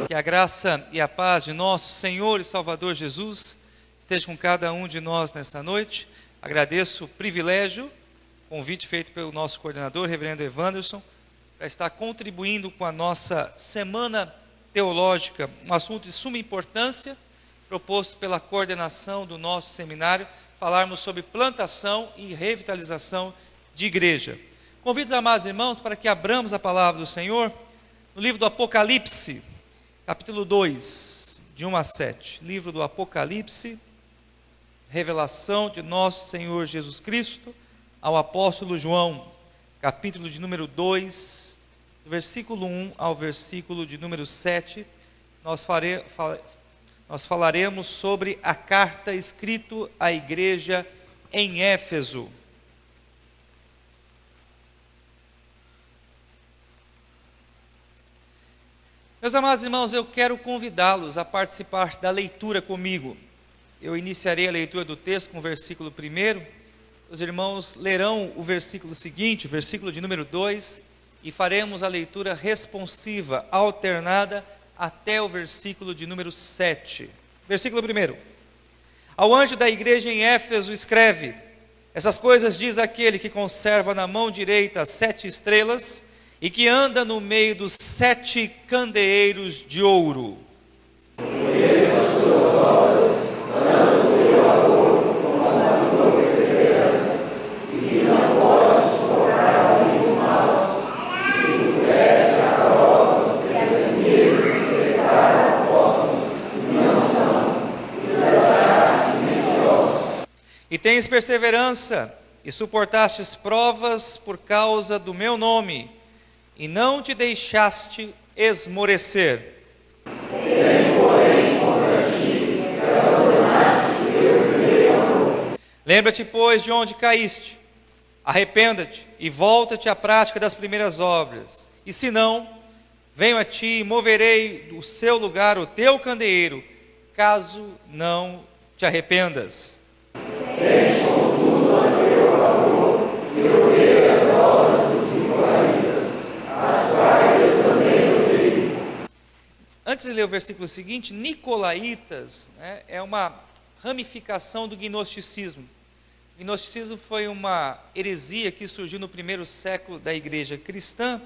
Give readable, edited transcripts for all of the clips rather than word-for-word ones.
Que a graça e a paz de nosso Senhor e Salvador Jesus esteja com cada um de nós nessa noite. Agradeço o privilégio, convite feito pelo nosso coordenador, reverendo Evanderson, para estar contribuindo com a nossa semana teológica, um assunto de suma importância, proposto pela coordenação do nosso seminário, falarmos sobre plantação e revitalização de igreja. Convido os amados irmãos para que abramos a palavra do Senhor no livro do Apocalipse, capítulo 2, de 1 a 7. Livro do Apocalipse, revelação de nosso Senhor Jesus Cristo ao apóstolo João, capítulo de número 2, do versículo 1 ao versículo de número 7. Nós falaremos sobre a carta escrita à igreja em Éfeso. Meus amados irmãos, eu quero convidá-los a participar da leitura comigo. Eu iniciarei a leitura do texto com o versículo 1. Os irmãos lerão o versículo seguinte, o versículo de número 2, e faremos a leitura responsiva, alternada, até o versículo de número 7. Versículo 1. Ao anjo da igreja em Éfeso escreve: essas coisas diz aquele que conserva na mão direita as 7 estrelas e que anda no meio dos 7 candeeiros de ouro. E tens perseverança, e suportastes provas por causa do meu nome, e não te deixaste esmorecer. Lembra-te, pois, de onde caíste, arrependa-te e volta-te à prática das primeiras obras. E se não, venho a ti e moverei do seu lugar o teu candeeiro, caso não te arrependas. Antes de ler o versículo seguinte, Nicolaítas, é uma ramificação do gnosticismo. O gnosticismo foi uma heresia que surgiu no primeiro século da igreja cristã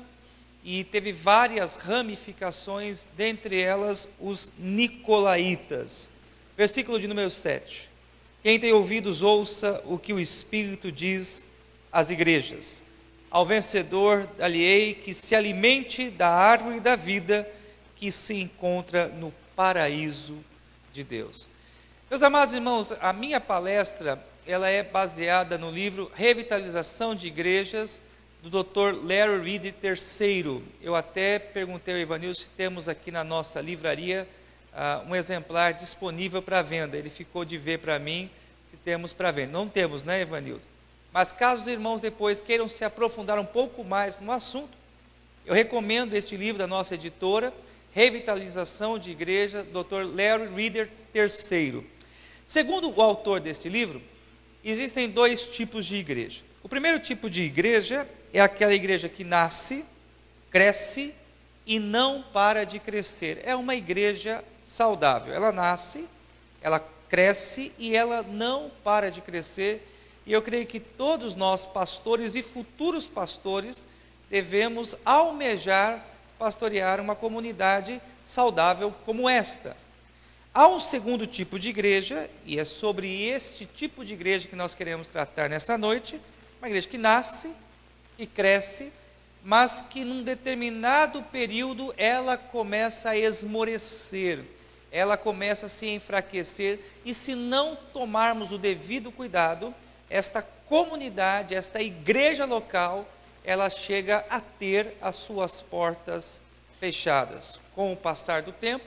e teve várias ramificações, dentre elas os Nicolaítas. Versículo de número 7. Quem tem ouvidos, ouça o que o Espírito diz às igrejas. Ao vencedor, dar-lhe-ei que se alimente da árvore da vida que se encontra no paraíso de Deus. Meus amados irmãos, a minha palestra, ela é baseada no livro Revitalização de Igrejas, do Dr. Larry Reed III. Eu até perguntei ao Evanildo se temos aqui na nossa livraria um exemplar disponível para venda. Ele ficou de ver para mim se temos para venda. Não temos, né, Evanildo? Mas caso os irmãos depois queiram se aprofundar um pouco mais no assunto, eu recomendo este livro da nossa editora, Revitalização de Igreja, Dr. Larry Reed III. Segundo o autor deste livro, existem 2 tipos de igreja. O primeiro tipo de igreja é aquela igreja que nasce, cresce e não para de crescer. É uma igreja saudável. Ela nasce, ela cresce e ela não para de crescer. E eu creio que todos nós, pastores e futuros pastores, devemos almejar pastorear uma comunidade saudável como esta. Há um segundo tipo de igreja, e é sobre este tipo de igreja que nós queremos tratar nessa noite, uma igreja que nasce e cresce, mas que num determinado período ela começa a esmorecer, ela começa a se enfraquecer, e se não tomarmos o devido cuidado, esta comunidade, esta igreja local, ela chega a ter as suas portas fechadas. Com o passar do tempo,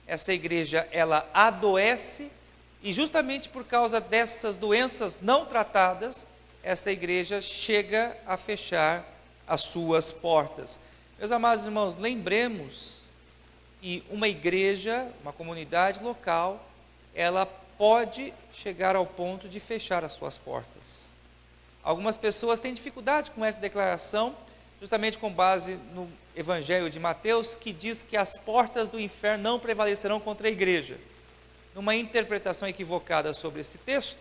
essa igreja, ela adoece, e justamente por causa dessas doenças não tratadas, esta igreja chega a fechar as suas portas. Meus amados irmãos, lembremos que uma igreja, uma comunidade local, ela pode chegar ao ponto de fechar as suas portas. Algumas pessoas têm dificuldade com essa declaração, justamente com base no Evangelho de Mateus, que diz que as portas do inferno não prevalecerão contra a igreja. Numa interpretação equivocada sobre esse texto,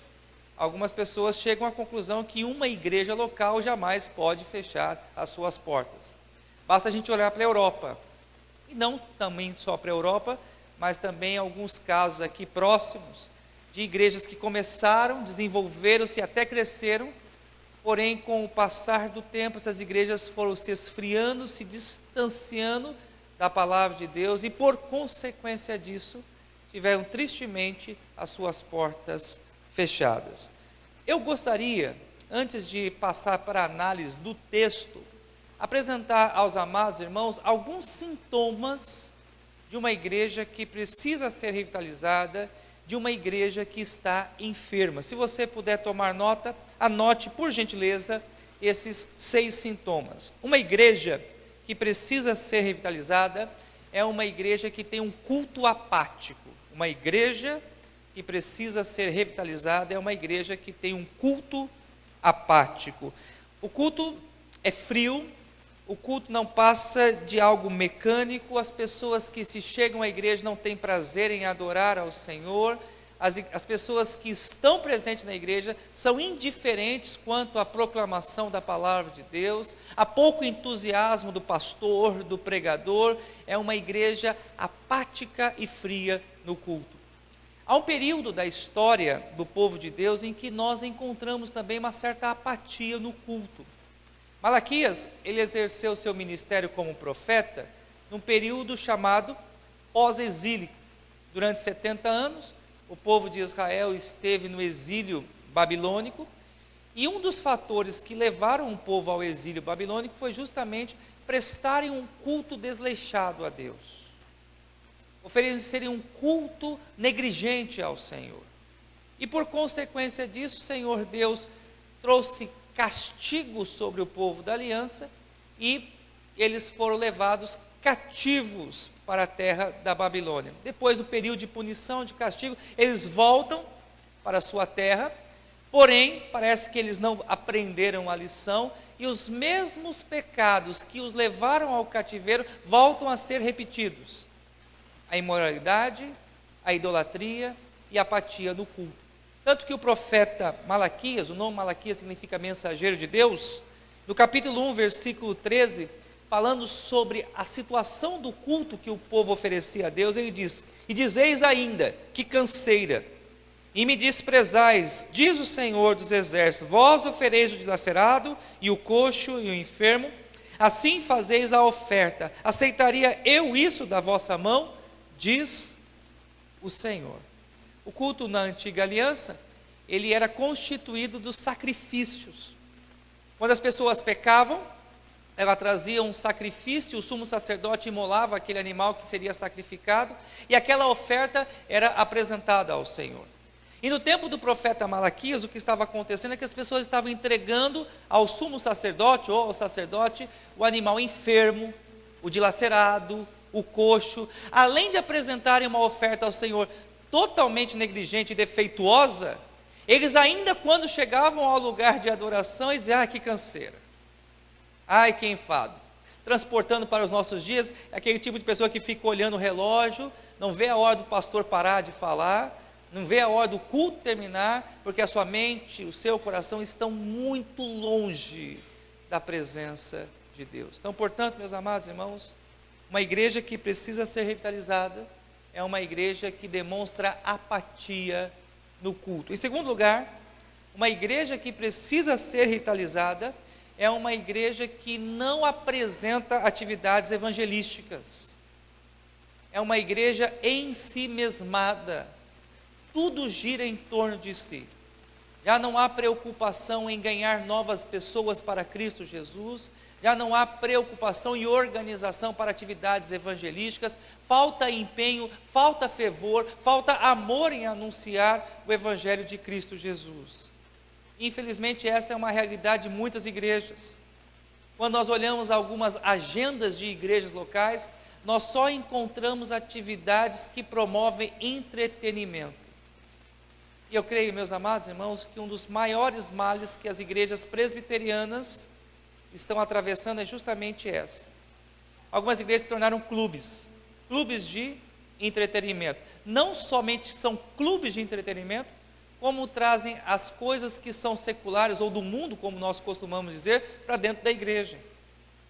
algumas pessoas chegam à conclusão que uma igreja local jamais pode fechar as suas portas. Basta a gente olhar para a Europa, e não também só para a Europa, mas também alguns casos aqui próximos, de igrejas que começaram, desenvolveram-se, até cresceram, porém com o passar do tempo essas igrejas foram se esfriando, se distanciando da palavra de Deus e por consequência disso, tiveram tristemente as suas portas fechadas. Eu gostaria, antes de passar para a análise do texto, apresentar aos amados irmãos alguns sintomas de uma igreja que precisa ser revitalizada, de uma igreja que está enferma. Se você puder tomar nota, anote por gentileza esses 6 sintomas. Uma igreja que precisa ser revitalizada é uma igreja que tem um culto apático. Uma igreja que precisa ser revitalizada é uma igreja que tem um culto apático. O culto é frio, o culto não passa de algo mecânico, as pessoas que se chegam à igreja não têm prazer em adorar ao Senhor, as pessoas que estão presentes na igreja são indiferentes quanto à proclamação da palavra de Deus, há pouco entusiasmo do pastor, do pregador, é uma igreja apática e fria no culto. Há um período da história do povo de Deus em que nós encontramos também uma certa apatia no culto. Malaquias, ele exerceu seu ministério como profeta num período chamado pós-exílico. Durante 70 anos, o povo de Israel esteve no exílio babilônico, e um dos fatores que levaram o povo ao exílio babilônico foi justamente prestarem um culto desleixado a Deus, oferecerem um culto negligente ao Senhor. E por consequência disso, o Senhor Deus trouxe castigo sobre o povo da aliança, e eles foram levados cativos para a terra da Babilônia. Depois do período de punição, de castigo, eles voltam para a sua terra, porém, parece que eles não aprenderam a lição, e os mesmos pecados que os levaram ao cativeiro voltam a ser repetidos: a imoralidade, a idolatria e a apatia no culto. Tanto que o profeta Malaquias, o nome Malaquias significa mensageiro de Deus, no capítulo 1, versículo 13, falando sobre a situação do culto que o povo oferecia a Deus, ele diz: e dizeis ainda, que canseira, e me desprezais, diz o Senhor dos exércitos, vós ofereis o dilacerado, e o coxo, e o enfermo, assim fazeis a oferta, aceitaria eu isso da vossa mão? Diz o Senhor. O culto na antiga aliança, ele era constituído dos sacrifícios. Quando as pessoas pecavam, ela trazia um sacrifício, o sumo sacerdote imolava aquele animal que seria sacrificado, e aquela oferta era apresentada ao Senhor. E no tempo do profeta Malaquias, o que estava acontecendo é que as pessoas estavam entregando ao sumo sacerdote, ou ao sacerdote, o animal enfermo, o dilacerado, o coxo, além de apresentarem uma oferta ao Senhor totalmente negligente e defeituosa, eles ainda quando chegavam ao lugar de adoração, eles diziam: que canseira, ai que enfado. Transportando para os nossos dias, é aquele tipo de pessoa que fica olhando o relógio, não vê a hora do pastor parar de falar, não vê a hora do culto terminar, porque a sua mente, o seu coração estão muito longe da presença de Deus. Então, portanto, meus amados irmãos, uma igreja que precisa ser revitalizada é uma igreja que demonstra apatia no culto. Em segundo lugar, uma igreja que precisa ser revitalizada é uma igreja que não apresenta atividades evangelísticas. É uma igreja em si mesmada. Tudo gira em torno de si. Já não há preocupação em ganhar novas pessoas para Cristo Jesus, já não há preocupação e organização para atividades evangelísticas, falta empenho, falta fervor, falta amor em anunciar o Evangelho de Cristo Jesus. Infelizmente, essa é uma realidade de muitas igrejas. Quando nós olhamos algumas agendas de igrejas locais, nós só encontramos atividades que promovem entretenimento. E eu creio, meus amados irmãos, que um dos maiores males que as igrejas presbiterianas estão atravessando é justamente essa. Algumas igrejas se tornaram clubes de entretenimento. Não somente são clubes de entretenimento, como trazem as coisas que são seculares ou do mundo, como nós costumamos dizer, para dentro da igreja.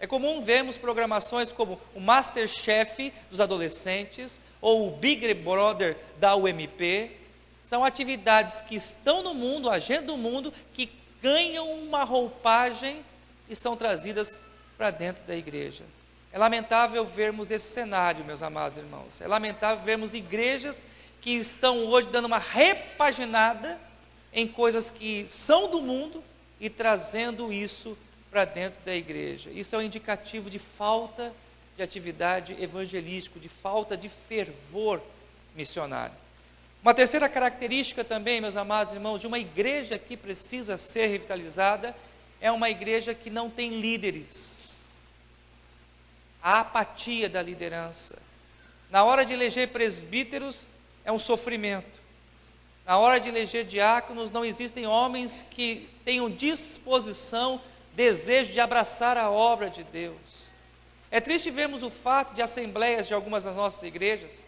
É comum vermos programações como o MasterChef dos adolescentes ou o Big Brother da UMP. São atividades que estão no mundo, a agenda do mundo, que ganham uma roupagem e são trazidas para dentro da igreja. É lamentável vermos esse cenário, meus amados irmãos. É lamentável vermos igrejas que estão hoje dando uma repaginada em coisas que são do mundo e trazendo isso para dentro da igreja. Isso é um indicativo de falta de atividade evangelística, de falta de fervor missionário. Uma terceira característica também, meus amados irmãos, de uma igreja que precisa ser revitalizada, é uma igreja que não tem líderes. A apatia da liderança. Na hora de eleger presbíteros, é um sofrimento. Na hora de eleger diáconos, não existem homens que tenham disposição, desejo de abraçar a obra de Deus. É triste vermos o fato de assembleias de algumas das nossas igrejas,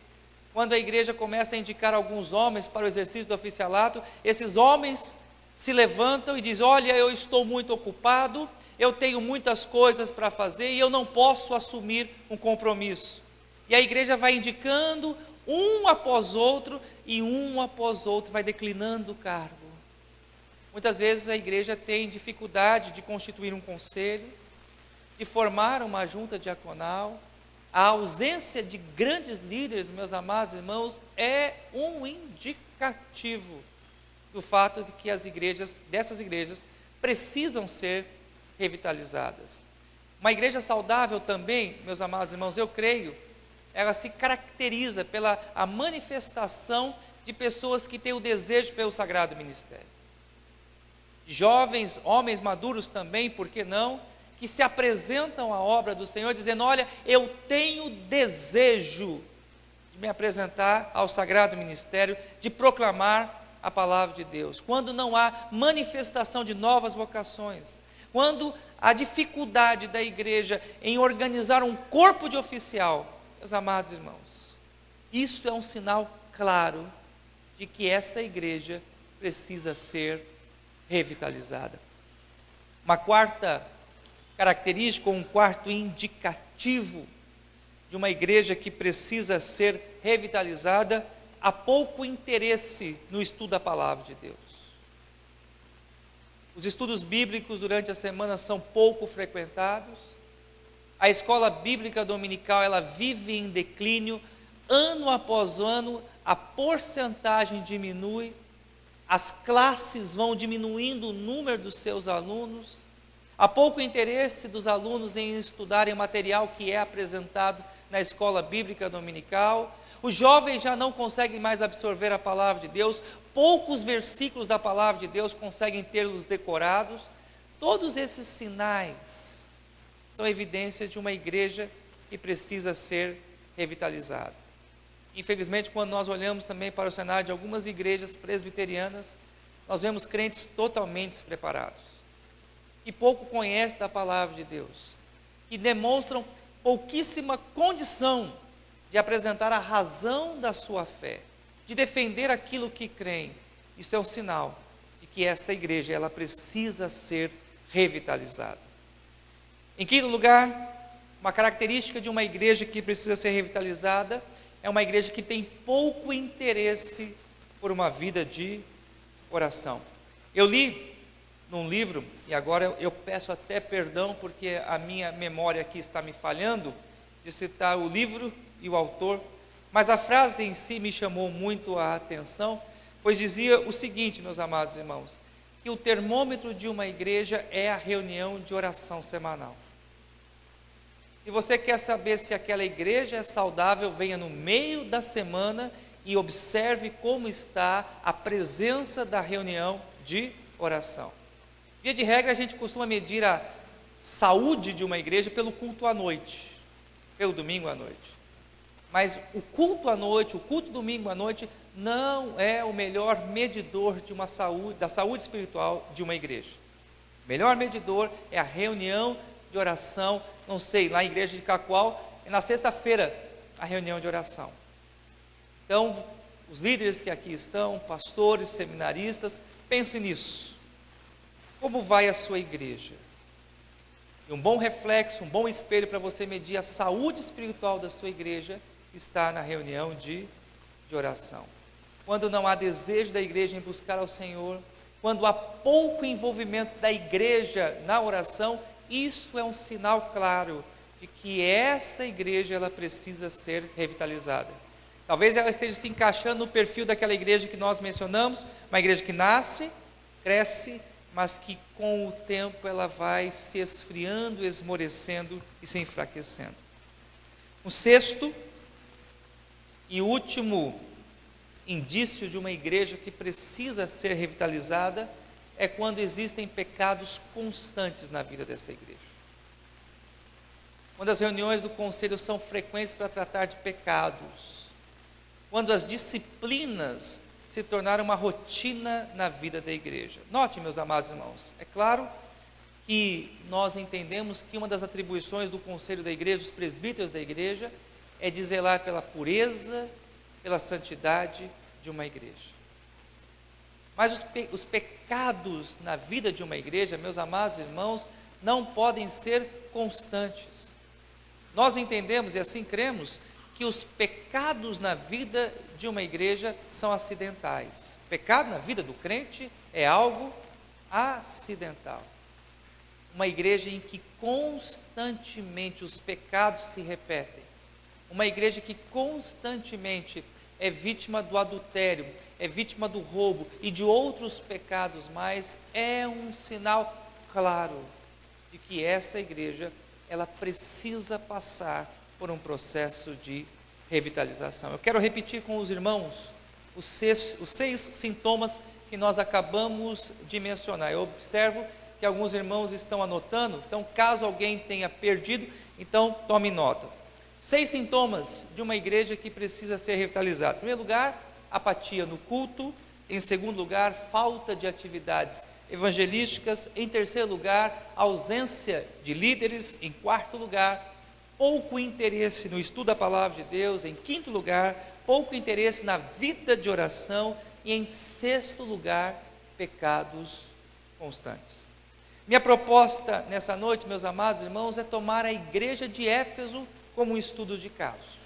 quando a igreja começa a indicar alguns homens para o exercício do oficialato, esses homens se levantam e dizem: olha, eu estou muito ocupado, eu tenho muitas coisas para fazer e eu não posso assumir um compromisso. E a igreja vai indicando um após outro, e um após outro vai declinando o cargo. Muitas vezes a igreja tem dificuldade de constituir um conselho, de formar uma junta diaconal. A ausência de grandes líderes, meus amados irmãos, é um indicativo do fato de que dessas igrejas precisam ser revitalizadas. Uma igreja saudável também, meus amados irmãos, eu creio, ela se caracteriza pela a manifestação de pessoas que têm o desejo pelo sagrado ministério. Jovens, homens maduros também, por que não, que se apresentam à obra do Senhor, dizendo: olha, eu tenho desejo de me apresentar ao sagrado ministério, de proclamar a palavra de Deus. Quando não há manifestação de novas vocações, quando a dificuldade da igreja em organizar um corpo de oficial, meus amados irmãos, isso é um sinal claro de que essa igreja precisa ser revitalizada. Uma quarta característica, um quarto indicativo de uma igreja que precisa ser revitalizada: há pouco interesse no estudo da palavra de Deus. Os estudos bíblicos durante a semana são pouco frequentados. A escola bíblica dominical, ela vive em declínio, ano após ano, a porcentagem diminui, as classes vão diminuindo o número dos seus alunos, há pouco interesse dos alunos em estudarem o material que é apresentado na escola bíblica dominical, os jovens já não conseguem mais absorver a palavra de Deus, poucos versículos da palavra de Deus conseguem tê-los decorados. Todos esses sinais são evidências de uma igreja que precisa ser revitalizada. Infelizmente, quando nós olhamos também para o cenário de algumas igrejas presbiterianas, nós vemos crentes totalmente despreparados, que pouco conhecem da palavra de Deus, que demonstram pouquíssima condição de apresentar a razão da sua fé, de defender aquilo que creem. Isso é um sinal de que esta igreja, ela precisa ser revitalizada. Em quinto lugar, uma característica de uma igreja que precisa ser revitalizada é uma igreja que tem pouco interesse por uma vida de oração. Eu li num livro, e agora eu peço até perdão porque a minha memória aqui está me falhando, de citar o livro e o autor, mas a frase em si me chamou muito a atenção, pois dizia o seguinte, meus amados irmãos, que o termômetro de uma igreja é a reunião de oração semanal. Se você quer saber se aquela igreja é saudável, venha no meio da semana e observe como está a presença da reunião de oração. Via de regra, a gente costuma medir a saúde de uma igreja pelo culto à noite, pelo domingo à noite. Mas o culto à noite, o culto domingo à noite, não é o melhor medidor de uma saúde, da saúde espiritual de uma igreja. melhor medidor é a reunião de oração. Não sei, lá na igreja de Cacoal, é na sexta-feira a reunião de oração. Então, os líderes que aqui estão, pastores, seminaristas, pensem nisso. Como vai a sua igreja? E um bom reflexo, um bom espelho para você medir a saúde espiritual da sua igreja está na reunião de oração. Quando não há desejo da igreja em buscar ao Senhor, quando há pouco envolvimento da igreja na oração, isso é um sinal claro de que essa igreja ela precisa ser revitalizada. Talvez ela esteja se encaixando no perfil daquela igreja que nós mencionamos, uma igreja que nasce, cresce, mas que com o tempo ela vai se esfriando, esmorecendo e se enfraquecendo. O sexto e último indício de uma igreja que precisa ser revitalizada é quando existem pecados constantes na vida dessa igreja. Quando as reuniões do conselho são frequentes para tratar de pecados, quando as disciplinas se tornaram uma rotina na vida da igreja. Note, meus amados irmãos, é claro que nós entendemos que uma das atribuições do conselho da igreja, dos presbíteros da igreja, é de zelar pela pureza, pela santidade de uma igreja. Mas os pecados na vida de uma igreja, meus amados irmãos, não podem ser constantes. Nós entendemos e assim cremos que os pecados na vida de uma igreja são acidentais. O pecado na vida do crente é algo acidental. Uma igreja em que constantemente os pecados se repetem. Uma igreja que constantemente é vítima do adultério, é vítima do roubo e de outros pecados mais, é um sinal claro de que essa igreja, ela precisa passar por um processo de revitalização. Eu quero repetir com os irmãos os seis sintomas que nós acabamos de mencionar. Eu observo que alguns irmãos estão anotando, então caso alguém tenha perdido, então tome nota. 6 sintomas de uma igreja que precisa ser revitalizada. Em primeiro lugar, apatia no culto. Em segundo lugar, falta de atividades evangelísticas. Em terceiro lugar, ausência de líderes. Em quarto lugar, pouco interesse no estudo da palavra de Deus. Em quinto lugar, pouco interesse na vida de oração. E em sexto lugar, pecados constantes. Minha proposta nessa noite, meus amados irmãos, é tomar a igreja de Éfeso como um estudo de caso.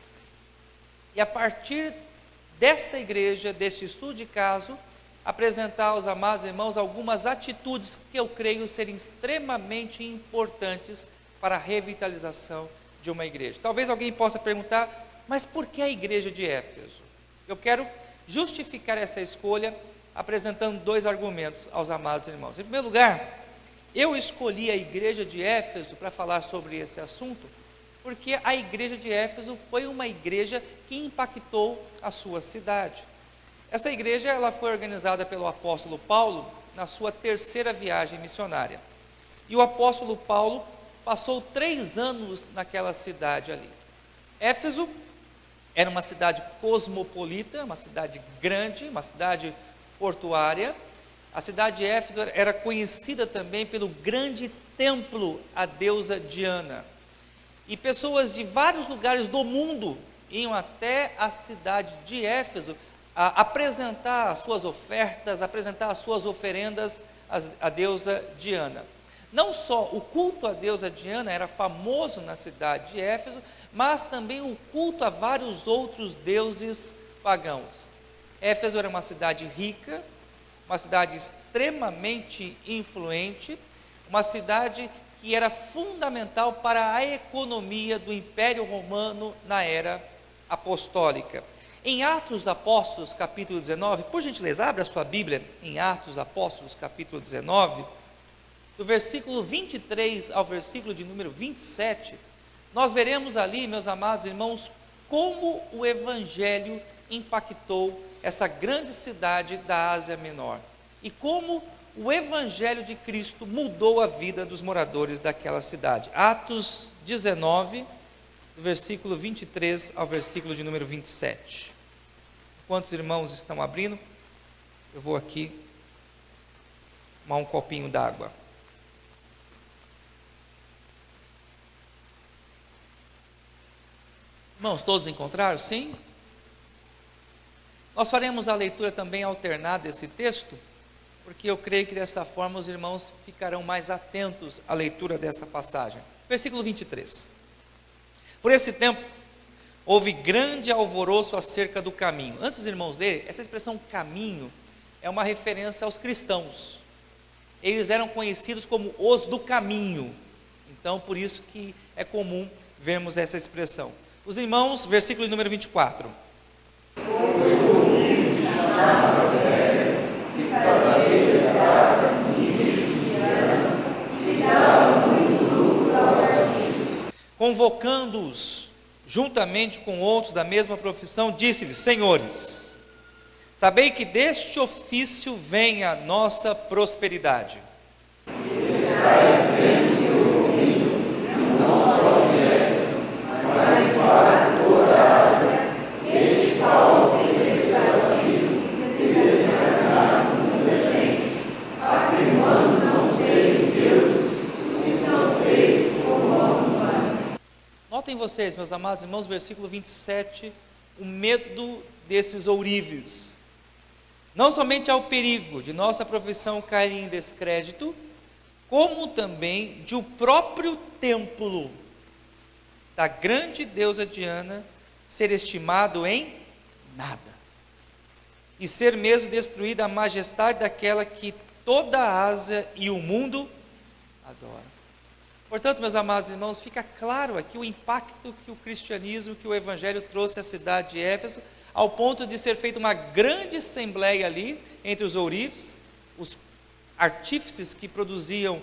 E a partir desta igreja, deste estudo de caso, apresentar aos amados irmãos algumas atitudes que eu creio serem extremamente importantes para a revitalização de uma igreja. Talvez alguém possa perguntar, mas por que a igreja de Éfeso? Eu quero justificar essa escolha apresentando 2 argumentos aos amados irmãos. Em primeiro lugar, eu escolhi a igreja de Éfeso para falar sobre esse assunto, porque a igreja de Éfeso foi uma igreja que impactou a sua cidade. Essa igreja ela foi organizada pelo apóstolo Paulo na sua 3ª viagem missionária. E o apóstolo Paulo passou 3 anos naquela cidade ali. Éfeso era uma cidade cosmopolita, uma cidade grande, uma cidade portuária. A cidade de Éfeso era conhecida também pelo grande templo à deusa Diana. E pessoas de vários lugares do mundo iam até a cidade de Éfeso a apresentar as suas ofertas, apresentar as suas oferendas à deusa Diana. Não só o culto à deusa Diana era famoso na cidade de Éfeso, mas também o culto a vários outros deuses pagãos. Éfeso era uma cidade rica, uma cidade extremamente influente, uma cidade que era fundamental para a economia do Império Romano na era apostólica. Em Atos dos Apóstolos, capítulo 19, por gentileza, abra a sua Bíblia em Atos dos Apóstolos, capítulo 19, do versículo 23 ao versículo de número 27, nós veremos ali, meus amados irmãos, como o Evangelho impactou essa grande cidade da Ásia Menor e como o Evangelho de Cristo mudou a vida dos moradores daquela cidade. Atos 19, do versículo 23 ao versículo de número 27. Enquanto os irmãos estão abrindo, eu vou aqui tomar um copinho d'água. Irmãos, todos encontraram? Sim? Nós faremos a leitura também alternada desse texto, porque eu creio que dessa forma os irmãos ficarão mais atentos à leitura desta passagem. Versículo 23. Por esse tempo, houve grande alvoroço acerca do caminho. Antes dos irmãos lerem, essa expressão caminho é uma referência aos cristãos. Eles eram conhecidos como os do caminho. Então, por isso que é comum vermos essa expressão. Os irmãos, versículo número 24. Convocando-os juntamente com outros da mesma profissão, disse-lhes: Senhores, sabei que deste ofício vem a nossa prosperidade. Notem vocês, meus amados irmãos, versículo 27, o medo desses ourives. Não somente há o perigo de nossa profissão cair em descrédito, como também de o próprio templo da grande deusa Diana ser estimado em nada, e ser mesmo destruída a majestade daquela que toda a Ásia e o mundo adoram. Portanto, meus amados irmãos, fica claro aqui o impacto que o cristianismo, que o evangelho trouxe à cidade de Éfeso, ao ponto de ser feita uma grande assembleia ali, entre os ourives, os artífices que produziam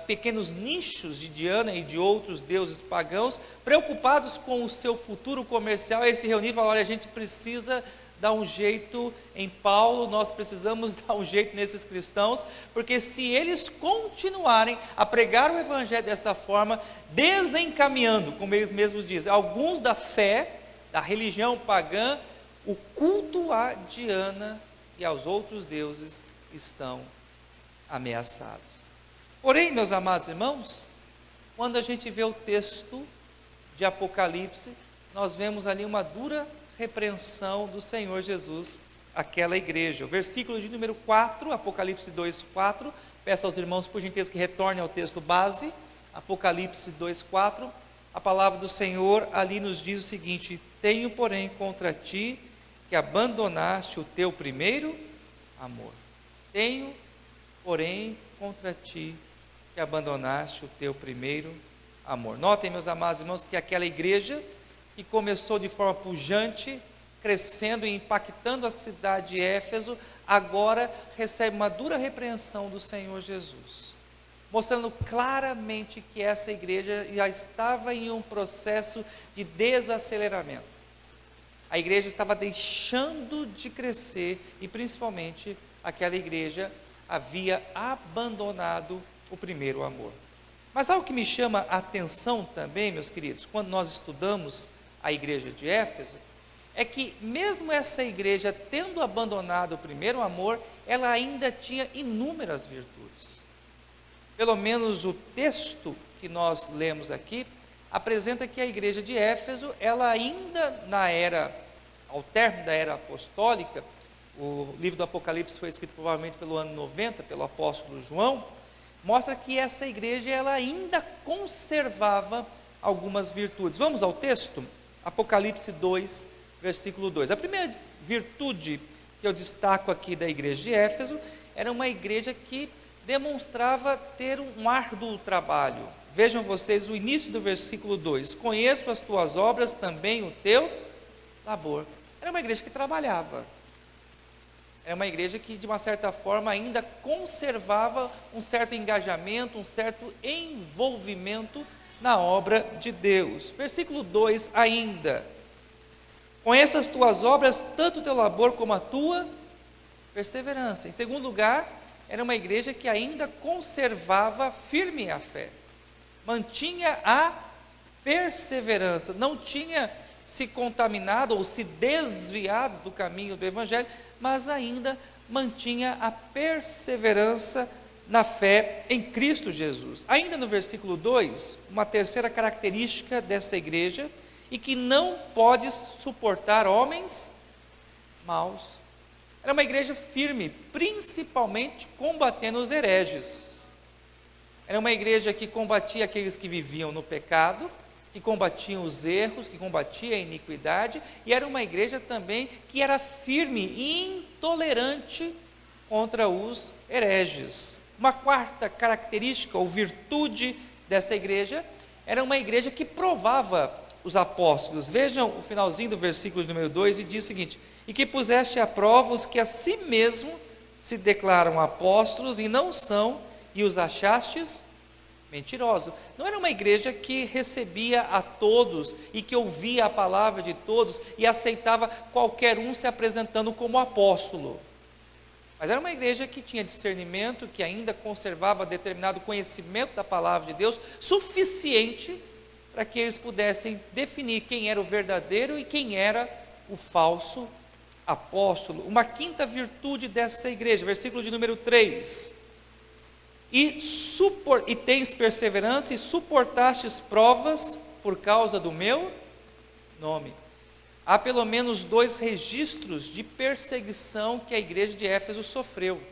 pequenos nichos de Diana e de outros deuses pagãos, preocupados com o seu futuro comercial. Eles se reuniram e falaram: olha, a gente precisa dar um jeito em Paulo, nós precisamos dar um jeito nesses cristãos, porque se eles continuarem a pregar o evangelho dessa forma, desencaminhando, como eles mesmos dizem, alguns da fé, da religião pagã, o culto a Diana e aos outros deuses estão ameaçados. Porém, meus amados irmãos, quando a gente vê o texto de Apocalipse, nós vemos ali uma dura repreensão do Senhor Jesus àquela igreja. O versículo de número 4, Apocalipse 2:4, peço aos irmãos por gentileza que retornem ao texto base, Apocalipse 2:4, a palavra do Senhor ali nos diz o seguinte: tenho, porém, contra ti que abandonaste o teu primeiro amor. Tenho, porém, contra ti que abandonaste o teu primeiro amor. Notem, meus amados irmãos, que aquela igreja que começou de forma pujante, crescendo e impactando a cidade de Éfeso, agora recebe uma dura repreensão do Senhor Jesus, mostrando claramente que essa igreja já estava em um processo de desaceleramento. A igreja estava deixando de crescer e principalmente aquela igreja havia abandonado o primeiro amor. Mas algo que me chama a atenção também, meus queridos, quando nós estudamos a igreja de Éfeso, é que mesmo essa igreja tendo abandonado o primeiro amor, ela ainda tinha inúmeras virtudes. Pelo menos o texto que nós lemos aqui apresenta que a igreja de Éfeso, ela ainda ao término da era apostólica, o livro do Apocalipse foi escrito provavelmente pelo ano 90, pelo apóstolo João, mostra que essa igreja ela ainda conservava algumas virtudes. Vamos ao texto? Apocalipse 2, versículo 2. A primeira virtude que eu destaco aqui da igreja de Éfeso era uma igreja que demonstrava ter um árduo trabalho. Vejam vocês o início do versículo 2: conheço as tuas obras, também o teu labor. Era uma igreja que trabalhava. Era uma igreja que, de uma certa forma, ainda conservava um certo engajamento, um certo envolvimento na obra de Deus. Versículo 2 ainda: conheça as tuas obras, tanto o teu labor como a tua perseverança. Em segundo lugar, era uma igreja que ainda conservava firme a fé, mantinha a perseverança, não tinha se contaminado ou se desviado do caminho do evangelho, mas ainda mantinha a perseverança na fé em Cristo Jesus. Ainda no versículo 2, uma terceira característica dessa igreja, e que não pode suportar homens maus. Era uma igreja firme, principalmente combatendo os hereges. Era uma igreja que combatia aqueles que viviam no pecado, que combatiam os erros, que combatia a iniquidade, e era uma igreja também que era firme e intolerante contra os hereges. Uma quarta característica ou virtude dessa igreja era uma igreja que provava os apóstolos. Vejam o finalzinho do versículo número 2 e diz o seguinte: e que puseste à prova os que a si mesmo se declaram apóstolos e não são, e os achastes mentirosos. Não era uma igreja que recebia a todos e que ouvia a palavra de todos e aceitava qualquer um se apresentando como apóstolo. Mas era uma igreja que tinha discernimento, que ainda conservava determinado conhecimento da palavra de Deus, suficiente para que eles pudessem definir quem era o verdadeiro e quem era o falso apóstolo. Uma quinta virtude dessa igreja, versículo de número 3. E tens perseverança e suportastes provas por causa do meu nome. Há pelo menos 2 registros de perseguição que a igreja de Éfeso sofreu.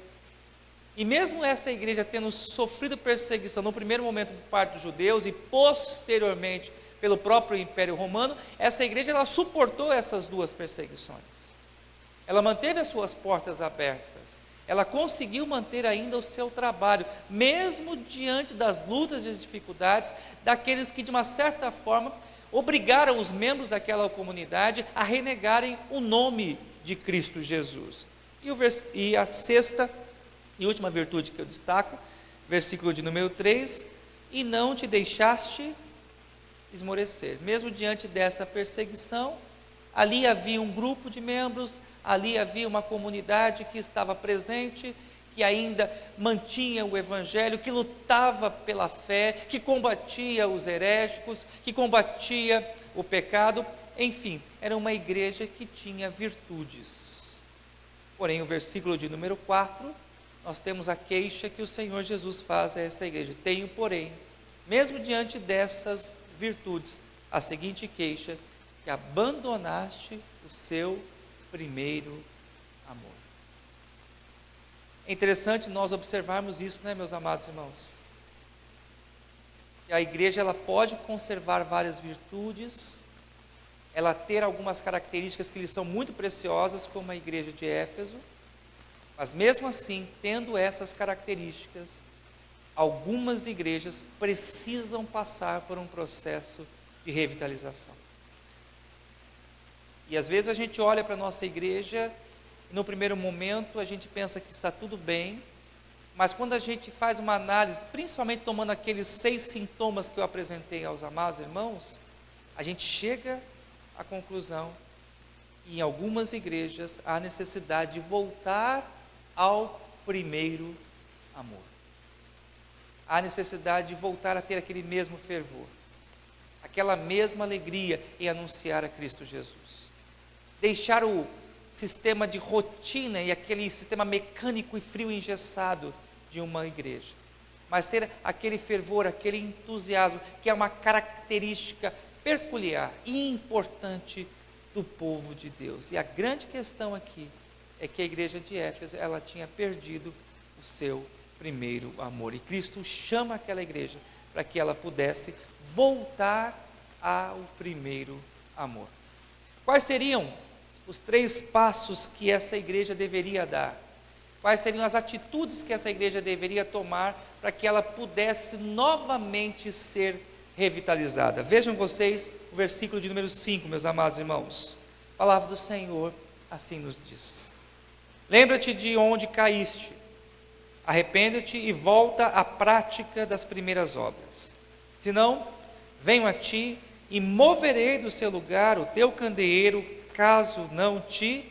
E mesmo esta igreja tendo sofrido perseguição no primeiro momento por parte dos judeus e posteriormente pelo próprio Império Romano, essa igreja ela suportou essas 2 perseguições. Ela manteve as suas portas abertas. Ela conseguiu manter ainda o seu trabalho, mesmo diante das lutas e das dificuldades daqueles que de uma certa forma obrigaram os membros daquela comunidade a renegarem o nome de Cristo Jesus. E a sexta e última virtude que eu destaco, versículo de número 3, e não te deixaste esmorecer. Mesmo diante dessa perseguição, ali havia um grupo de membros, ali havia uma comunidade que estava presente, que ainda mantinha o evangelho, que lutava pela fé, que combatia os herégicos, que combatia o pecado, enfim, era uma igreja que tinha virtudes. Porém, o versículo de número 4, nós temos a queixa que o Senhor Jesus faz a essa igreja: tenho, porém, mesmo diante dessas virtudes, a seguinte queixa, que abandonaste o seu primeiro amor. É interessante nós observarmos isso, né, meus amados irmãos? Que a igreja ela pode conservar várias virtudes, ela ter algumas características que lhe são muito preciosas, como a igreja de Éfeso, mas mesmo assim, tendo essas características, algumas igrejas precisam passar por um processo de revitalização. E às vezes a gente olha para a nossa igreja, e no primeiro momento a gente pensa que está tudo bem, mas quando a gente faz uma análise, principalmente tomando aqueles 6 sintomas que eu apresentei aos amados irmãos, a gente chega à conclusão que em algumas igrejas há necessidade de voltar ao primeiro amor. Há necessidade de voltar a ter aquele mesmo fervor, aquela mesma alegria em anunciar a Cristo Jesus. Deixar o sistema de rotina e aquele sistema mecânico e frio e engessado de uma igreja, mas ter aquele fervor, aquele entusiasmo, que é uma característica peculiar e importante do povo de Deus. E a grande questão aqui é que a igreja de Éfeso, ela tinha perdido o seu primeiro amor, e Cristo chama aquela igreja para que ela pudesse voltar ao primeiro amor. Quais seriam os 3 passos que essa igreja deveria dar? Quais seriam as atitudes que essa igreja deveria tomar para que ela pudesse novamente ser revitalizada? Vejam vocês o versículo de número 5, meus amados irmãos. A palavra do Senhor assim nos diz: lembra-te de onde caíste, arrepende-te e volta à prática das primeiras obras. Senão, venho a ti e moverei do seu lugar o teu candeeiro, caso não te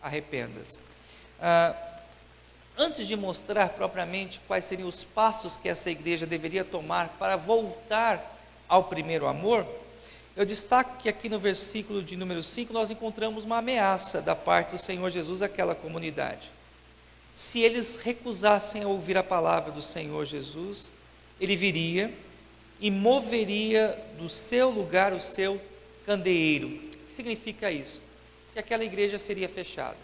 arrependas. Antes de mostrar propriamente quais seriam os passos que essa igreja deveria tomar para voltar ao primeiro amor, eu destaco que aqui no versículo de número 5 nós encontramos uma ameaça da parte do Senhor Jesus àquela comunidade. Se eles recusassem a ouvir a palavra do Senhor Jesus, ele viria e moveria do seu lugar o seu candeeiro. O que significa isso? Que aquela igreja seria fechada,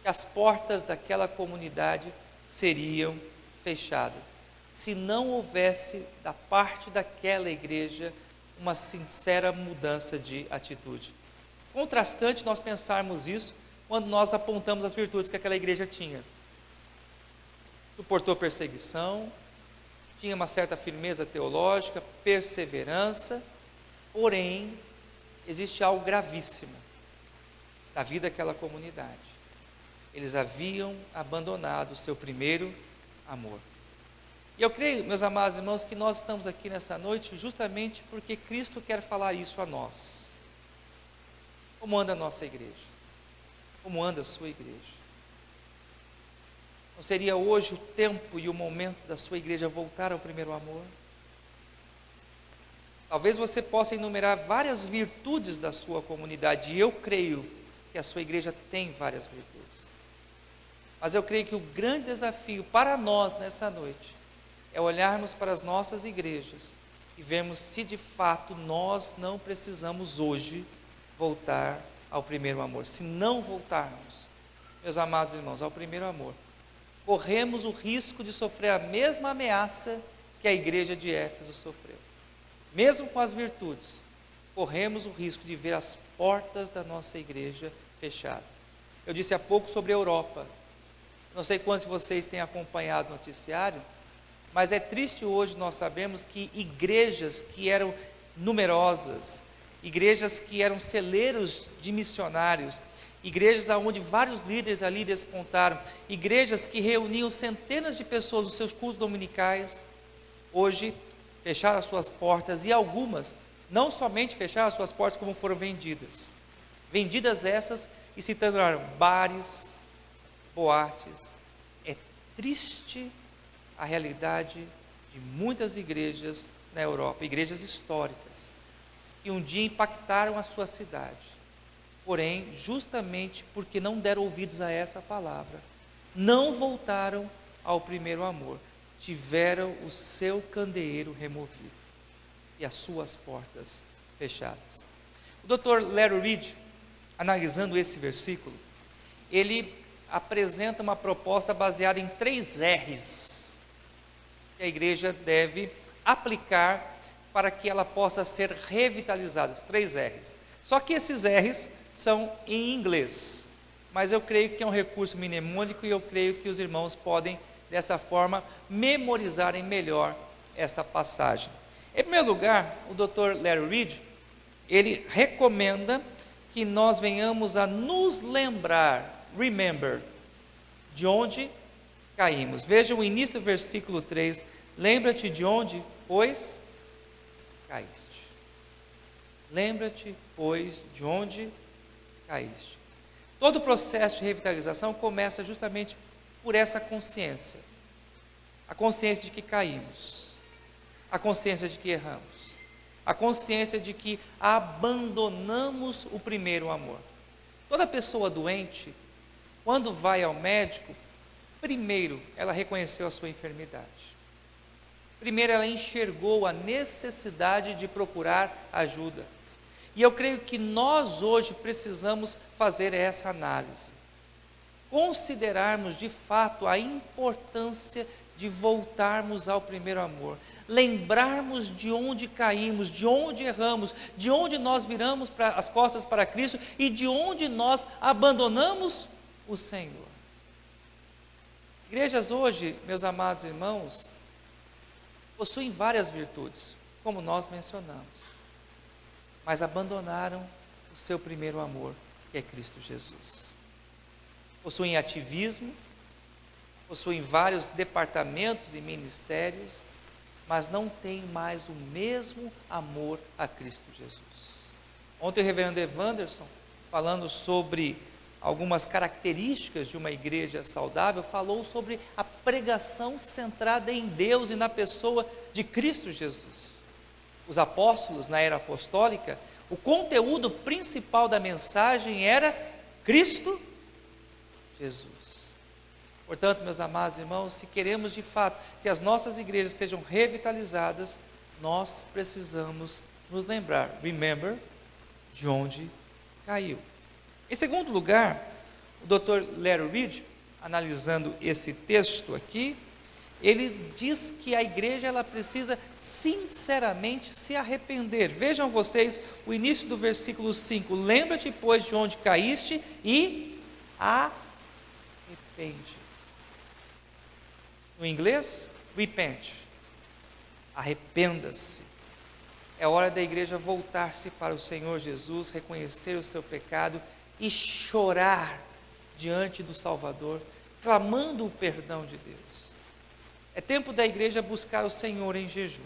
que as portas daquela comunidade seriam fechadas, se não houvesse da parte daquela igreja uma sincera mudança de atitude. Contrastante nós pensarmos isso quando nós apontamos as virtudes que aquela igreja tinha. Suportou perseguição, tinha uma certa firmeza teológica, perseverança, porém, existe algo gravíssimo na vida daquela comunidade. Eles haviam abandonado o seu primeiro amor. E eu creio, meus amados irmãos, que nós estamos aqui nessa noite justamente porque Cristo quer falar isso a nós. Como anda a nossa igreja? Como anda a sua igreja? Não seria hoje o tempo e o momento da sua igreja voltar ao primeiro amor? Talvez você possa enumerar várias virtudes da sua comunidade, e eu creio que a sua igreja tem várias virtudes. Mas eu creio que o grande desafio para nós nessa noite é olharmos para as nossas igrejas e vermos se de fato nós não precisamos hoje voltar ao primeiro amor. Se não voltarmos, meus amados irmãos, ao primeiro amor, corremos o risco de sofrer a mesma ameaça que a igreja de Éfeso sofreu. Mesmo com as virtudes, corremos o risco de ver as portas da nossa igreja fechadas. Eu disse há pouco sobre a Europa. Não sei quantos de vocês têm acompanhado o noticiário, mas é triste hoje nós sabemos que igrejas que eram numerosas, igrejas que eram celeiros de missionários, igrejas onde vários líderes ali despontaram, igrejas que reuniam centenas de pessoas nos seus cultos dominicais, hoje fecharam as suas portas, e algumas não somente fecharam as suas portas, como foram vendidas. Vendidas essas e se tornaram bares, boates. É triste a realidade de muitas igrejas na Europa, igrejas históricas, que um dia impactaram a sua cidade, porém, justamente porque não deram ouvidos a essa palavra, não voltaram ao primeiro amor, tiveram o seu candeeiro removido e as suas portas fechadas. O Dr. Larry Reed, analisando esse versículo, ele apresenta uma proposta baseada em 3 R's que a igreja deve aplicar para que ela possa ser revitalizada, os 3 R's. Só que esses R's são em inglês, mas eu creio que é um recurso mnemônico e eu creio que os irmãos podem, dessa forma, memorizarem melhor essa passagem. Em primeiro lugar, o Dr. Larry Reed, ele recomenda que nós venhamos a nos lembrar, remember, de onde caímos. Veja o início do versículo 3, lembra-te de onde, pois, caíste. Lembra-te, pois, de onde caíste. Todo o processo de revitalização começa justamente por essa consciência. A consciência de que caímos, a consciência de que erramos, a consciência de que abandonamos o primeiro amor. Toda pessoa doente, quando vai ao médico, primeiro ela reconheceu a sua enfermidade. Primeiro ela enxergou a necessidade de procurar ajuda. E eu creio que nós hoje precisamos fazer essa análise. Considerarmos de fato a importância de voltarmos ao primeiro amor. Lembrarmos de onde caímos, de onde erramos, de onde nós viramos as costas para Cristo e de onde nós abandonamos o Senhor. Igrejas hoje, meus amados irmãos, possuem várias virtudes, como nós mencionamos, mas abandonaram o seu primeiro amor, que é Cristo Jesus. Possuem ativismo, possuem vários departamentos e ministérios, mas não têm mais o mesmo amor a Cristo Jesus. Ontem o reverendo Evanderson, falando sobre algumas características de uma igreja saudável, falou sobre a pregação centrada em Deus e na pessoa de Cristo Jesus. Os apóstolos, na era apostólica, o conteúdo principal da mensagem era Cristo Jesus. Portanto, meus amados irmãos, se queremos de fato que as nossas igrejas sejam revitalizadas, nós precisamos nos lembrar, remember, de onde caiu. Em segundo lugar, o Dr. Larry Reed, analisando esse texto aqui, ele diz que a igreja ela precisa sinceramente se arrepender. Vejam vocês o início do versículo 5. Lembra-te, pois, de onde caíste e arrepende. No inglês, repent. Arrependa-se. É hora da igreja voltar-se para o Senhor Jesus, reconhecer o seu pecado e chorar diante do Salvador, clamando o perdão de Deus. É tempo da igreja buscar o Senhor em jejum.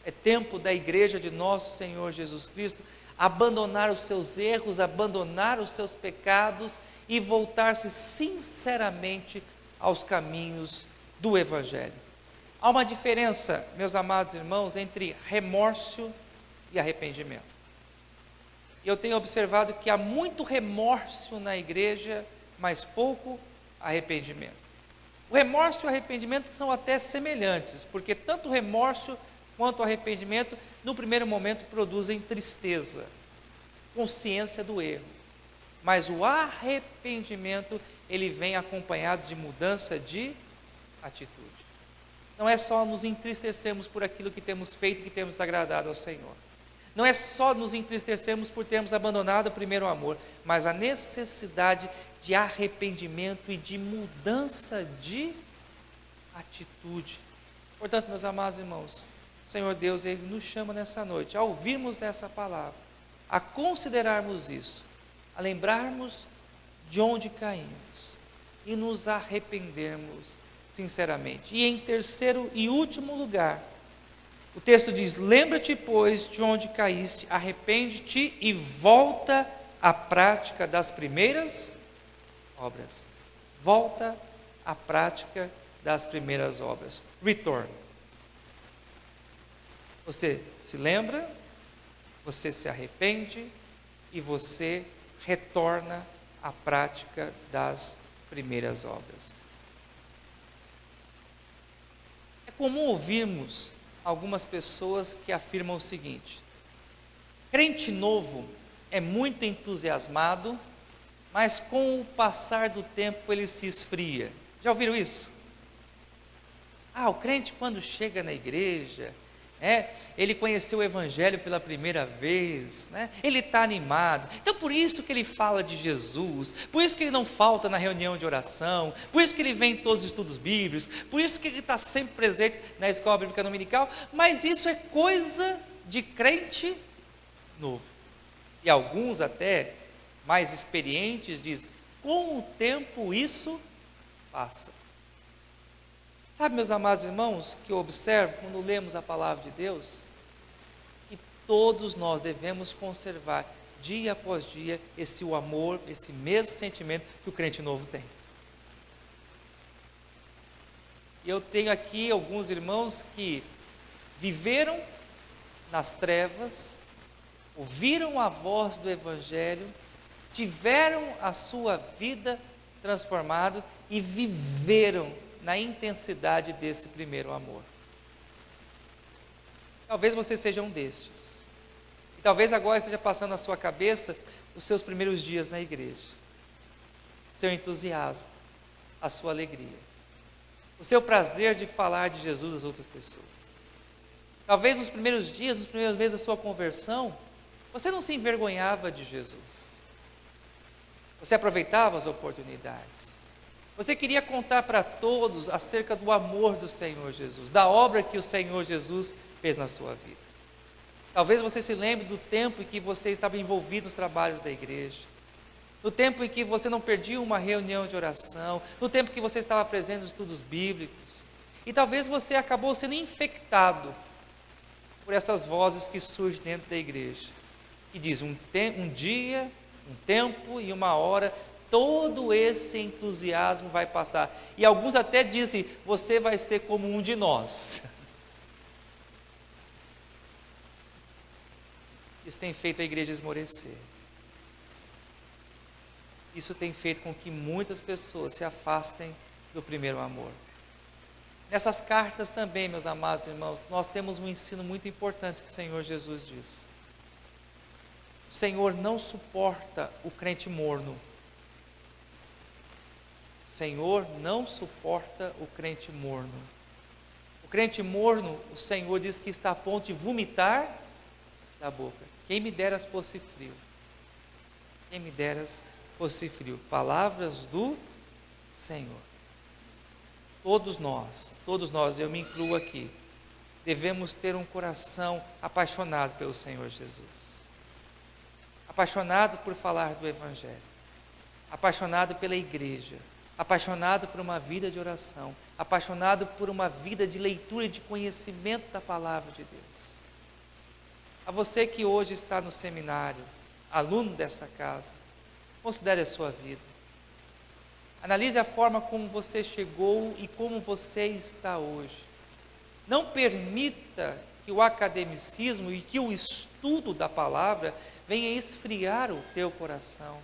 É tempo da igreja de nosso Senhor Jesus Cristo abandonar os seus erros, abandonar os seus pecados e voltar-se sinceramente aos caminhos do Evangelho. Há uma diferença, meus amados irmãos, entre remorso e arrependimento. E eu tenho observado que há muito remorso na igreja, mas pouco arrependimento. O remorso e o arrependimento são até semelhantes, porque tanto o remorso quanto o arrependimento, no primeiro momento, produzem tristeza, consciência do erro. Mas o arrependimento, ele vem acompanhado de mudança de atitude. Não é só nos entristecermos por aquilo que temos feito e que temos agradado ao Senhor. Não é só nos entristecermos por termos abandonado o primeiro amor, mas a necessidade de arrependimento e de mudança de atitude. Portanto, meus amados irmãos, o Senhor Deus, Ele nos chama nessa noite, a ouvirmos essa palavra, a considerarmos isso, a lembrarmos de onde caímos e nos arrependermos sinceramente. E em terceiro e último lugar, o texto diz: lembra-te, pois, de onde caíste, arrepende-te e volta à prática das primeiras obras. Volta à prática das primeiras obras. Return. Você se lembra, você se arrepende e você retorna à prática das primeiras obras. É comum ouvirmos algumas pessoas que afirmam o seguinte: crente novo é muito entusiasmado, mas com o passar do tempo ele se esfria. Já ouviram isso? O crente quando chega na igreja, ele conheceu o Evangelho pela primeira vez, ele está animado, então por isso que ele fala de Jesus, por isso que ele não falta na reunião de oração, por isso que ele vem em todos os estudos bíblicos, por isso que ele está sempre presente na escola bíblica dominical, mas isso é coisa de crente novo. E alguns até mais experientes dizem: com o tempo isso passa. Sabe, meus amados irmãos, que eu observo quando lemos a palavra de Deus? Que todos nós devemos conservar, dia após dia, esse amor, esse mesmo sentimento que o crente novo tem. E eu tenho aqui alguns irmãos que viveram nas trevas, ouviram a voz do Evangelho, tiveram a sua vida transformada e viveram na intensidade desse primeiro amor. Talvez você seja um destes. E talvez agora esteja passando na sua cabeça os seus primeiros dias na igreja. Seu entusiasmo, a sua alegria. O seu prazer de falar de Jesus às outras pessoas. Talvez nos primeiros dias, nos primeiros meses da sua conversão, você não se envergonhava de Jesus. Você aproveitava as oportunidades. Você queria contar para todos acerca do amor do Senhor Jesus, da obra que o Senhor Jesus fez na sua vida. Talvez você se lembre do tempo em que você estava envolvido nos trabalhos da igreja, no tempo em que você não perdia uma reunião de oração, no tempo em que você estava presente nos estudos bíblicos, e talvez você acabou sendo infectado por essas vozes que surgem dentro da igreja, que diz um dia, um tempo e uma hora, todo esse entusiasmo vai passar. E alguns até dizem: você vai ser como um de nós. Isso tem feito a igreja esmorecer. Isso tem feito com que muitas pessoas se afastem do primeiro amor. Nessas cartas também, meus amados irmãos, nós temos um ensino muito importante que o Senhor Jesus diz. O Senhor não suporta o crente morno. O Senhor não suporta o crente morno. O crente morno, o Senhor diz que está a ponto de vomitar da boca. Quem me dera fosse frio. Quem me dera fosse frio. Palavras do Senhor. Todos nós, eu me incluo aqui, devemos ter um coração apaixonado pelo Senhor Jesus. Apaixonado por falar do Evangelho. Apaixonado pela igreja. Apaixonado por uma vida de oração. Apaixonado por uma vida de leitura e de conhecimento da palavra de Deus. A você que hoje está no seminário, aluno dessa casa, considere a sua vida. Analise a forma como você chegou e como você está hoje. Não permita que o academicismo e que o estudo da palavra venha esfriar o teu coração.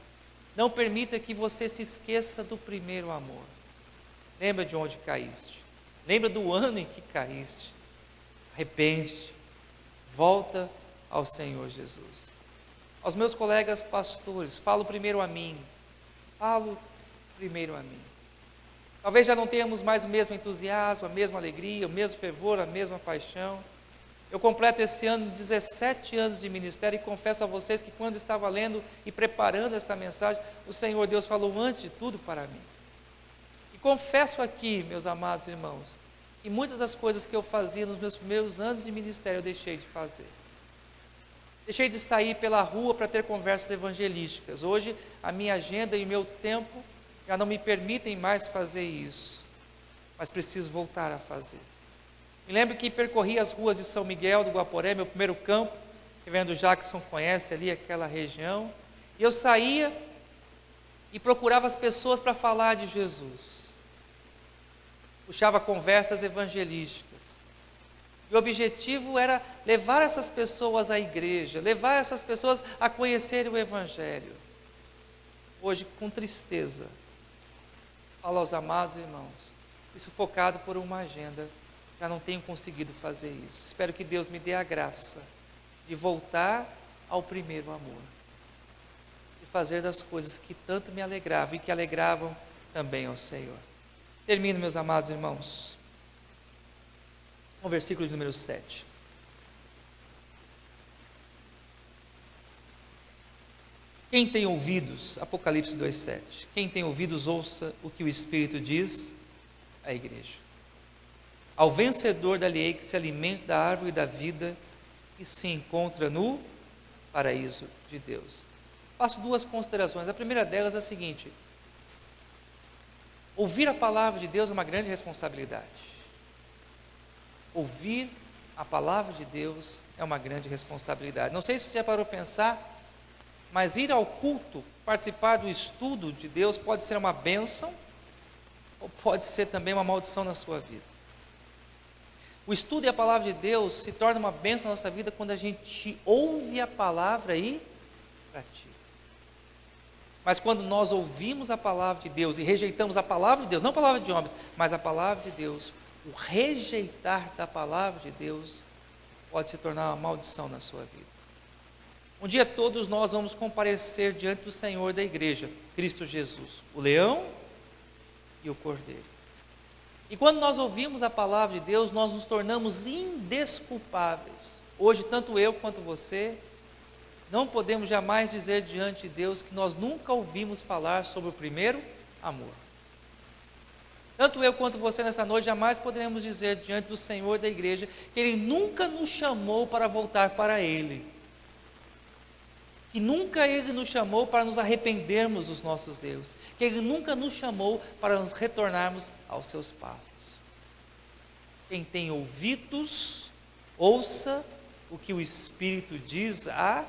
Não permita que você se esqueça do primeiro amor. Lembra de onde caíste. Lembra do ano em que caíste. Arrepende-te. Volta ao Senhor Jesus. Aos meus colegas pastores, falo primeiro a mim. Falo primeiro a mim. Talvez já não tenhamos mais o mesmo entusiasmo, a mesma alegria, o mesmo fervor, a mesma paixão. Eu completo esse ano 17 anos de ministério e confesso a vocês que quando estava lendo e preparando essa mensagem, o Senhor Deus falou antes de tudo para mim. E confesso aqui, meus amados irmãos, que muitas das coisas que eu fazia nos meus primeiros anos de ministério eu deixei de fazer. Deixei de sair pela rua para ter conversas evangelísticas. Hoje a minha agenda e o meu tempo já não me permitem mais fazer isso, mas preciso voltar a fazer. Me lembro que percorri as ruas de São Miguel do Guaporé, meu primeiro campo, que vendo Jackson conhece ali aquela região, e eu saía e procurava as pessoas para falar de Jesus. Puxava conversas evangelísticas. E o objetivo era levar essas pessoas à igreja, levar essas pessoas a conhecerem o Evangelho. Hoje, com tristeza, falo aos amados irmãos, e sufocado por uma agenda, já não tenho conseguido fazer isso. Espero que Deus me dê a graça de voltar ao primeiro amor, de fazer das coisas que tanto me alegravam e que alegravam também ao Senhor. Termino, meus amados irmãos, com o versículo de número 7. Quem tem ouvidos, Apocalipse 2,7, quem tem ouvidos, ouça o que o Espírito diz à igreja. Ao vencedor dali que se alimente da árvore da vida e se encontra no paraíso de Deus. Faço duas considerações. A primeira delas é a seguinte: ouvir a palavra de Deus é uma grande responsabilidade. Ouvir a palavra de Deus é uma grande responsabilidade. Não sei se você já parou para pensar, mas ir ao culto, participar do estudo de Deus pode ser uma bênção ou pode ser também uma maldição na sua vida. O estudo e a palavra de Deus se torna uma bênção na nossa vida quando a gente ouve a palavra e pratica. Mas quando nós ouvimos a palavra de Deus e rejeitamos a palavra de Deus, não a palavra de homens, mas a palavra de Deus, o rejeitar da palavra de Deus pode se tornar uma maldição na sua vida. Um dia todos nós vamos comparecer diante do Senhor da igreja, Cristo Jesus, o leão e o cordeiro. E quando nós ouvimos a palavra de Deus, nós nos tornamos indesculpáveis. Hoje, tanto eu quanto você, não podemos jamais dizer diante de Deus que nós nunca ouvimos falar sobre o primeiro amor. Tanto eu quanto você nessa noite jamais poderemos dizer diante do Senhor da igreja que Ele nunca nos chamou para voltar para Ele. Que nunca Ele nos chamou para nos arrependermos dos nossos erros. Que Ele nunca nos chamou para nos retornarmos aos seus passos. Quem tem ouvidos, ouça o que o Espírito diz à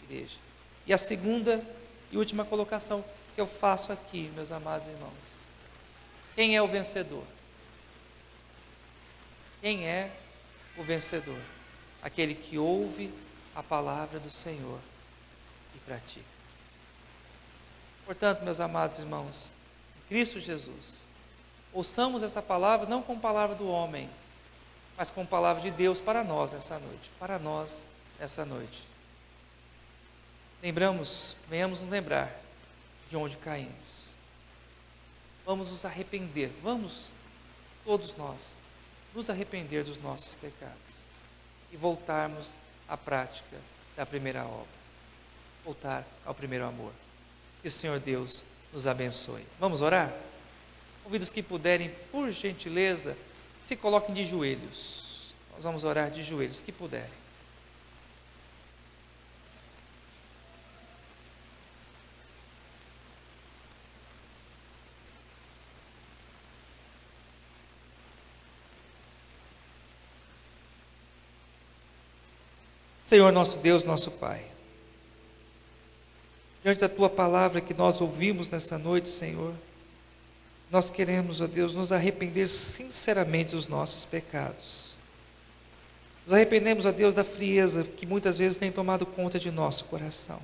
igreja. E a segunda e última colocação que eu faço aqui, meus amados irmãos. Quem é o vencedor? Quem é o vencedor? Aquele que ouve a palavra do Senhor e pratica. Portanto, meus amados irmãos, em Cristo Jesus, Ouçamos essa palavra não como palavra do homem, mas como palavra de Deus para nós nessa noite. Para nós nessa noite. Venhamos nos lembrar de onde caímos. Vamos nos arrepender, vamos, todos nós, nos arrepender dos nossos pecados e voltarmos à prática da primeira obra, voltar ao primeiro amor. Que o Senhor Deus nos abençoe. Vamos orar? Convido os que puderem, por gentileza, se coloquem de joelhos. Nós vamos orar de joelhos, que puderem. Senhor nosso Deus, nosso Pai, diante da Tua palavra que nós ouvimos nessa noite, Senhor, nós queremos, ó Deus, nos arrepender sinceramente dos nossos pecados. Nos arrependemos, ó Deus, da frieza que muitas vezes tem tomado conta de nosso coração,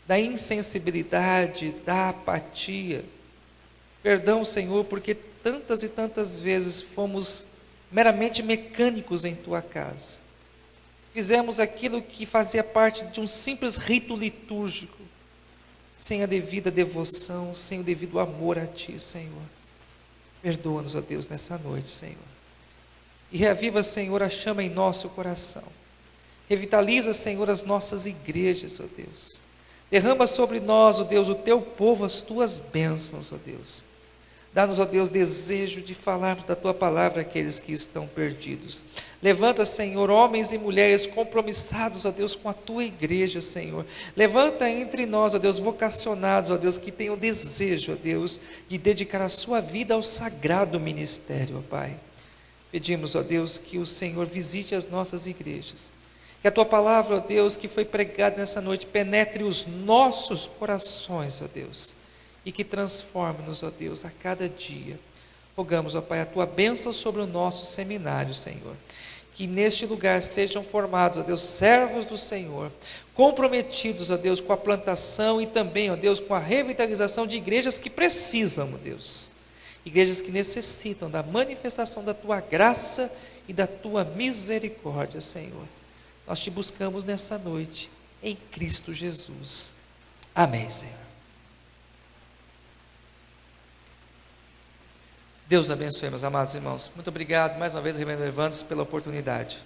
da insensibilidade, da apatia. Perdão, Senhor, porque tantas e tantas vezes fomos meramente mecânicos em Tua casa. Fizemos aquilo que fazia parte de um simples rito litúrgico, sem a devida devoção, sem o devido amor a Ti, Senhor. Perdoa-nos, ó Deus, nessa noite, Senhor. E reaviva, Senhor, a chama em nosso coração. Revitaliza, Senhor, as nossas igrejas, ó Deus. Derrama sobre nós, ó Deus, o Teu povo, as Tuas bênçãos, ó Deus. Dá-nos, ó Deus, desejo de falarmos da Tua palavra àqueles que estão perdidos. Levanta, Senhor, homens e mulheres compromissados, ó Deus, com a Tua igreja, Senhor. Levanta entre nós, ó Deus, vocacionados, ó Deus, que tenham desejo, ó Deus, de dedicar a sua vida ao sagrado ministério, ó Pai. Pedimos, ó Deus, que o Senhor visite as nossas igrejas. Que a Tua palavra, ó Deus, que foi pregada nessa noite, penetre os nossos corações, ó Deus. E que transforme-nos, ó Deus, a cada dia. Rogamos, ó Pai, a Tua bênção sobre o nosso seminário, Senhor. Que neste lugar sejam formados, ó Deus, servos do Senhor, comprometidos, ó Deus, com a plantação e também, ó Deus, com a revitalização de igrejas que precisam, ó Deus. Igrejas que necessitam da manifestação da Tua graça e da Tua misericórdia, Senhor. Nós Te buscamos nessa noite, em Cristo Jesus. Amém, Senhor. Deus abençoe, meus amados irmãos. Muito obrigado mais uma vez, Reverendo Evandro, pela oportunidade.